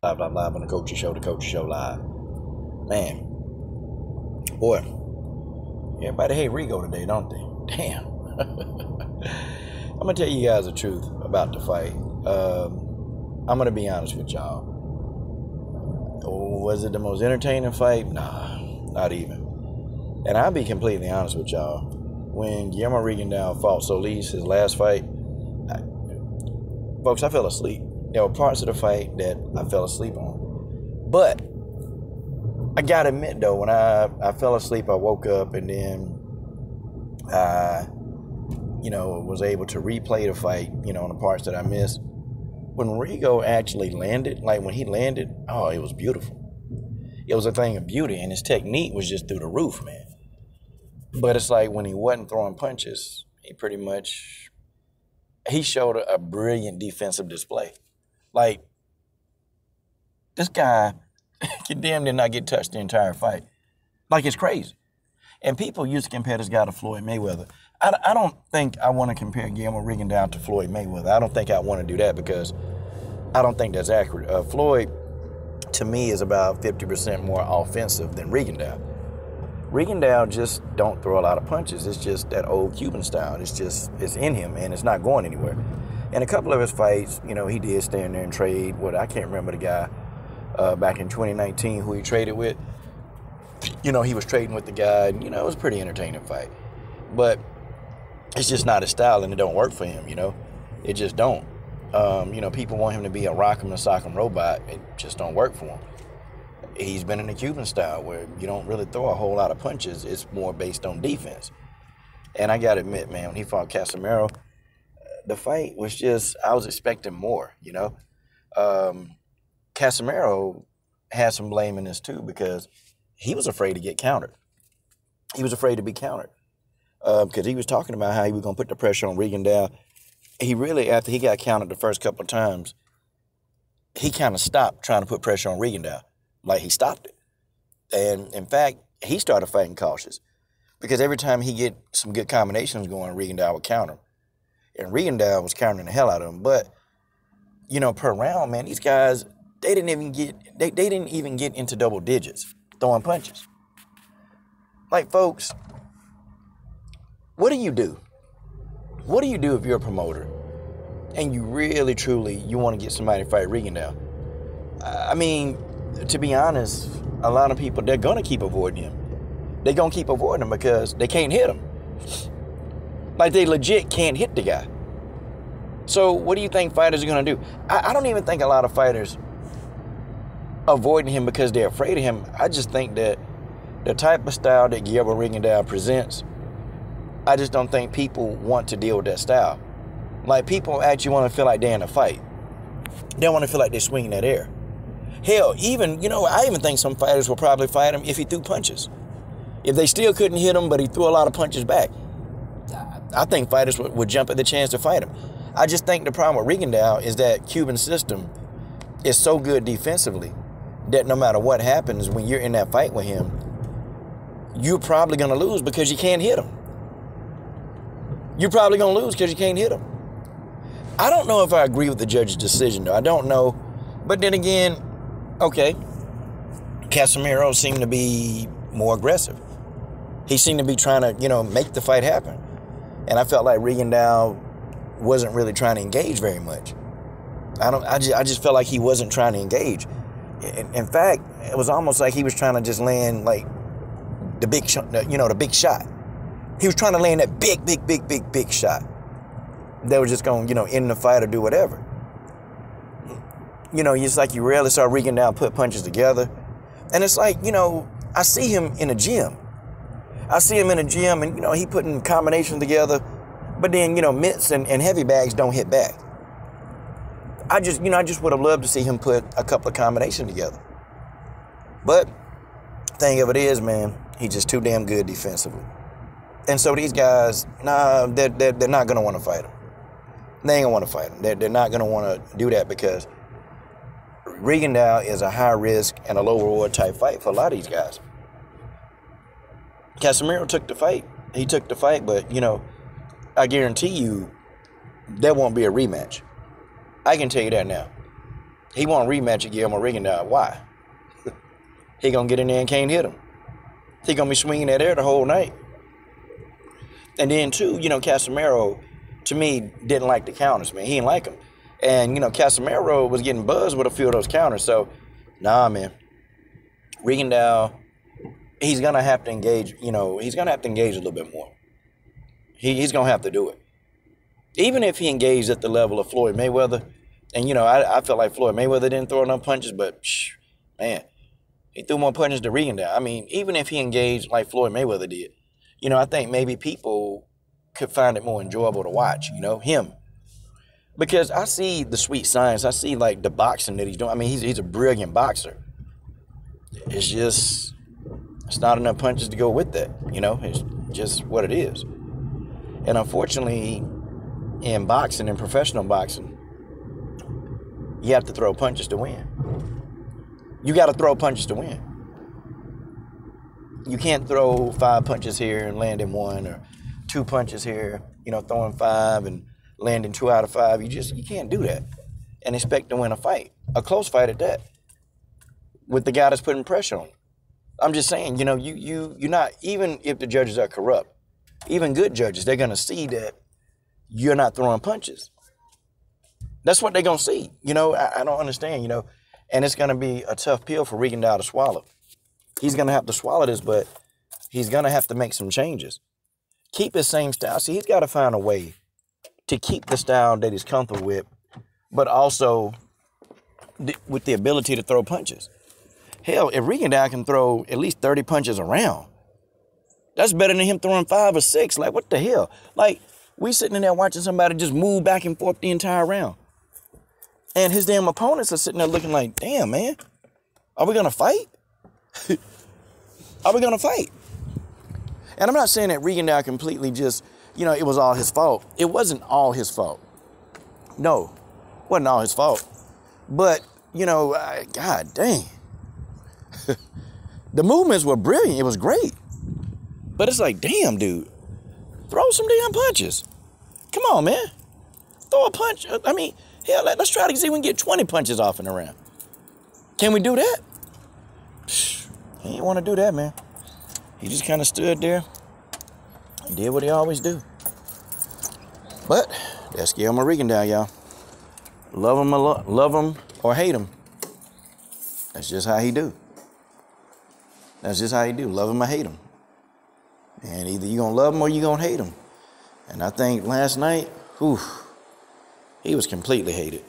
Live on the Coaching Show, live. Man, boy, everybody hate Rigo today, don't they? Damn. I'm gonna tell you guys the truth about the fight. I'm gonna be honest with y'all. Was it the most entertaining fight? Nah, not even. And I'll be completely honest with y'all. When Guillermo Rigondeaux fought Solis, his last fight, folks, I fell asleep. There were parts of the fight that I fell asleep on. But I gotta admit though, when I fell asleep, I woke up and then I, was able to replay the fight, on the parts that I missed. When Rigo actually landed, like when he landed, oh, it was beautiful. It was a thing of beauty, and his technique was just through the roof, man. But it's like when he wasn't throwing punches, he showed a brilliant defensive display. Like, this guy can damn near not get touched the entire fight. Like, it's crazy. And people used to compare this guy to Floyd Mayweather. I don't think I want to compare Guillermo Rigondeaux to Floyd Mayweather. I don't think I want to do that because I don't think that's accurate. Floyd, to me, is about 50% more offensive than Rigondeaux. Rigondeaux just don't throw a lot of punches. It's just that old Cuban style. It's in him, and it's not going anywhere. In a couple of his fights, he did stand there and trade with, I can't remember the guy back in 2019 who he traded with. He was trading with the guy, and, it was a pretty entertaining fight. But it's just not his style, and it don't work for him, It just don't. People want him to be a rock'em and sock'em robot. It just don't work for him. He's been in the Cuban style where you don't really throw a whole lot of punches. It's more based on defense. And I got to admit, man, when he fought Casemiro, the fight was just, I was expecting more, Casemiro had some blame in this too because he was afraid to get countered. He was afraid to be countered because he was talking about how he was going to put the pressure on Rigondeaux. He really, after he got countered the first couple of times, he kind of stopped trying to put pressure on Rigondeaux. Like, he stopped it. And, in fact, he started fighting cautious because every time he get some good combinations going, Rigondeaux would counter him. And Rigondeaux was countering the hell out of him. But, per round, man, these guys, they didn't even get into double digits throwing punches. Like, folks, what do you do? What do you do if you're a promoter and you really, truly, you want to get somebody to fight Rigondeaux? I mean, to be honest, a lot of people, they're going to keep avoiding him. They're going to keep avoiding him because they can't hit him. Like, they legit can't hit the guy. So what do you think fighters are going to do? I don't even think a lot of fighters avoiding him because they're afraid of him. I just think that the type of style that Guillermo Rigondeaux presents, I just don't think people want to deal with that style. Like, people actually want to feel like they're in a fight. They want to feel like they're swinging that air. Hell, even, I even think some fighters will probably fight him if he threw punches. If they still couldn't hit him, but he threw a lot of punches back, I think fighters would jump at the chance to fight him. I just think the problem with Rigondeaux is that Cuban system is so good defensively that no matter what happens when you're in that fight with him, you're probably going to lose because you can't hit him. You're probably going to lose because you can't hit him. I don't know if I agree with the judge's decision, though. I don't know. But then again, okay, Casemiro seemed to be more aggressive. He seemed to be trying to, make the fight happen. And I felt like Rigondeaux wasn't really trying to engage very much. I just felt like he wasn't trying to engage. In fact, it was almost like he was trying to just land like the big shot, the big shot. He was trying to land that big shot. They were just going, end the fight or do whatever. It's like you rarely saw Rigondeaux put punches together. And it's like, I see him in a gym. And, he putting combinations together. But then, mitts and heavy bags don't hit back. I just would have loved to see him put a couple of combinations together. But thing of it is, man, he's just too damn good defensively. And so these guys, they're not going to want to fight him. They ain't going to want to fight him. They're not going to want to do that because Rigondeaux is a high risk and a low reward type fight for a lot of these guys. Casemiro took the fight. He took the fight, but, I guarantee you there won't be a rematch. I can tell you that now. He want a rematch of Guillermo Rigondeaux. Why? He gonna get in there and can't hit him. He gonna be swinging that air the whole night. And then too, Casemiro, to me, didn't like the counters, man. He didn't like them. And, Casemiro was getting buzzed with a few of those counters. So, nah, man. Rigondeaux, he's going to have to engage, he's going to have to engage a little bit more. He's going to have to do it. Even if he engaged at the level of Floyd Mayweather, and, I felt like Floyd Mayweather didn't throw enough punches, but, man, he threw more punches to Rigondeaux. I mean, even if he engaged like Floyd Mayweather did, I think maybe people could find it more enjoyable to watch, him. Because I see the sweet science. I see, like, the boxing that he's doing. I mean, he's a brilliant boxer. It's not enough punches to go with that, It's just what it is. And unfortunately, in boxing, in professional boxing, you have to throw punches to win. You got to throw punches to win. You can't throw 5 punches here and land in 1, or 2 punches here, throwing 5 and landing 2 out of 5. You can't do that and expect to win a fight, a close fight at that, with the guy that's putting pressure on you. I'm just saying, you're not, even if the judges are corrupt, even good judges, they're going to see that you're not throwing punches. That's what they're going to see. I don't understand, and it's going to be a tough pill for Rigondeaux to swallow. He's going to have to swallow this, but he's going to have to make some changes. Keep his same style. See, he's got to find a way to keep the style that he's comfortable with, but also with the ability to throw punches. Hell, if Rigondeaux can throw at least 30 punches a round, that's better than him throwing 5 or 6. Like, what the hell? Like, we sitting in there watching somebody just move back and forth the entire round. And his damn opponents are sitting there looking like, damn, man, are we going to fight? Are we going to fight? And I'm not saying that Rigondeaux completely just, it was all his fault. It wasn't all his fault. No, it wasn't all his fault. But, God dang. The movements were brilliant. It was great. But it's like, damn, dude, throw some damn punches. Come on, man. Throw a punch. I mean, hell, let's try to see if we can get 20 punches off in a round. Can we do that? He didn't want to do that, man. He just kind of stood there and did what he always do. But that's Guillermo Rigondeaux, y'all. Love him or hate him. That's just how he do. That's just how he do. Love him or hate him. And either you're going to love him or you're going to hate him. And I think last night, he was completely hated.